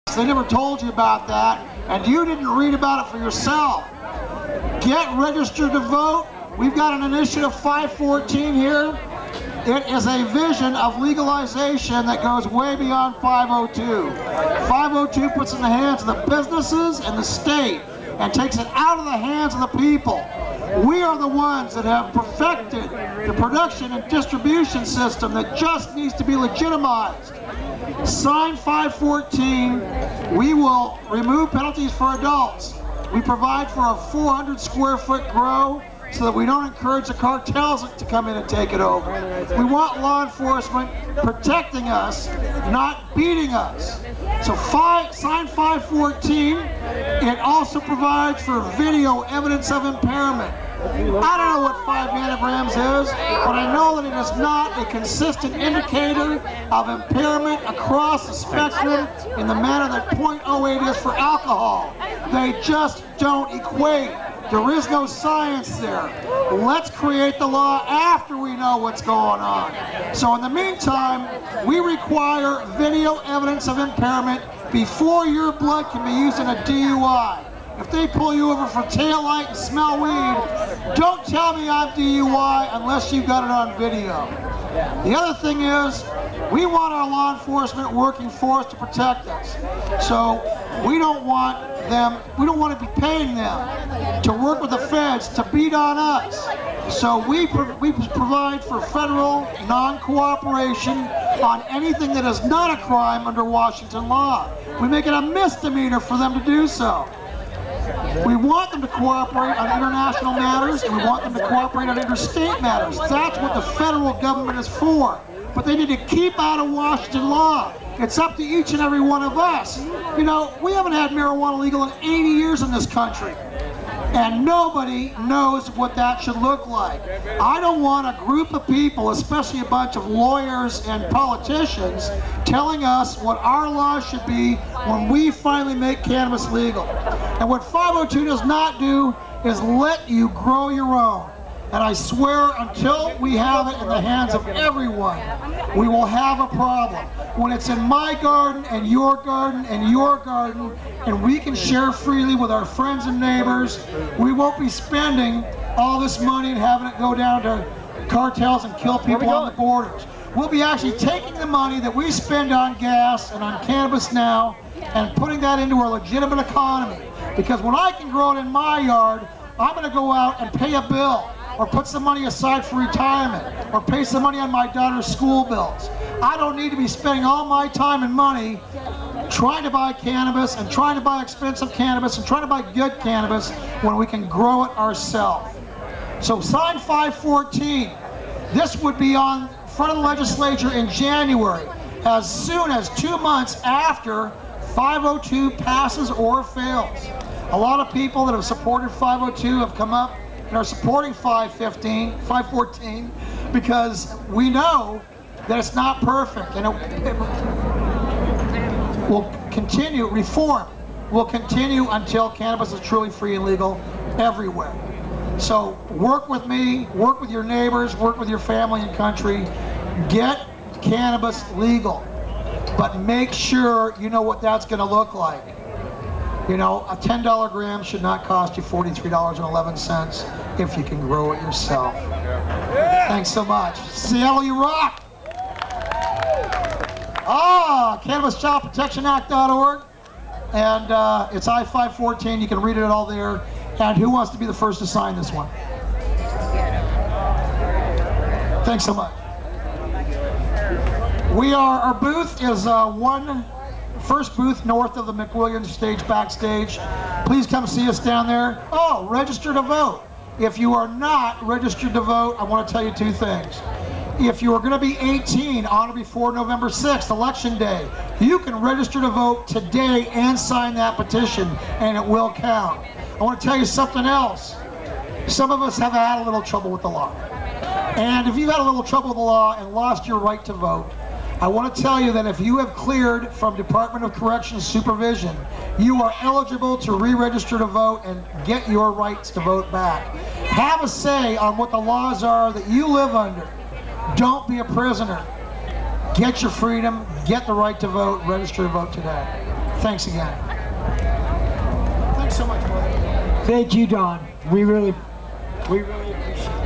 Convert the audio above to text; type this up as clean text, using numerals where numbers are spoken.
They never told you about that, and you didn't read about it for yourself. Get registered to vote. We've got an initiative, I-514 here. It is a vision of legalization that goes way beyond 502. 502 puts it in the hands of the businesses and the state and takes it out of the hands of the people. We are the ones that have perfected the production and distribution system that just needs to be legitimized. Sign 514. We will remove penalties for adults. We provide for a 400 square foot grow so that we don't encourage the cartels to come in and take it over. We want law enforcement protecting us, not beating us. So sign 514. It also provides for video evidence of impairment. I don't know what 5 nanograms is, but I know that it is not a consistent indicator of impairment across the spectrum in the manner that 0.08 is for alcohol. They just don't equate. There is no science there. Let's create the law after we know what's going on. So in the meantime, we require video evidence of impairment before your blood can be used in a DUI. If they pull you over for taillight and smell weed, don't tell me I'm DUI unless you've got it on video. The other thing is, we want our law enforcement working for us to protect us. So we don't want to be paying them to work with the feds to beat on us. So we provide for federal non-cooperation on anything that is not a crime under Washington law. We make it a misdemeanor for them to do so. We want them to cooperate on international matters, and we want them to cooperate on interstate matters. That's what the federal government is for. But they need to keep out of Washington law. It's up to each and every one of us. You know, we haven't had marijuana legal in 80 years in this country. And nobody knows what that should look like. I don't want a group of people, especially a bunch of lawyers and politicians, telling us what our laws should be when we finally make cannabis legal. And what 502 does not do is let you grow your own. And I swear, until we have it in the hands of everyone, we will have a problem. When it's in my garden and your garden and your garden, and we can share freely with our friends and neighbors, we won't be spending all this money and having it go down to cartels and kill people on the borders. We'll be actually taking the money that we spend on gas and on cannabis now and putting that into our legitimate economy. Because when I can grow it in my yard, I'm going to go out and pay a bill, or put some money aside for retirement, or pay some money on my daughter's school bills. I don't need to be spending all my time and money trying to buy cannabis and trying to buy expensive cannabis and trying to buy good cannabis when we can grow it ourselves. So sign 514. This would be on front of the legislature in January, as soon as 2 months after 502 passes or fails. A lot of people that have supported 502 have come up and are supporting 514 because we know that it's not perfect, and it will continue, reform will continue until cannabis is truly free and legal everywhere. So work with me, work with your neighbors, work with your family and country, get cannabis legal, but make sure you know what that's going to look like. You know, a $10 gram should not cost you $43.11 if you can grow it yourself. Thanks so much. Seattle, you rock! Cannabis Child Protection Act.org, and it's I-514. You can read it all there. And who wants to be the first to sign this one? Thanks so much. Our booth is first booth north of the McWilliams stage backstage. Please come see us down there. Oh, register to vote. If you are not registered to vote, I want to tell you two things. If you are going to be 18 on or before November 6th, election day, you can register to vote today and sign that petition, and it will count. I want to tell you something else. Some of us have had a little trouble with the law. And if you've had a little trouble with the law and lost your right to vote, I want to tell you that if you have cleared from Department of Corrections supervision, you are eligible to re-register to vote and get your rights to vote back. Have a say on what the laws are that you live under. Don't be a prisoner. Get your freedom, get the right to vote, register to vote today. Thanks again. Thanks so much, brother. Thank you, Don. We really appreciate it.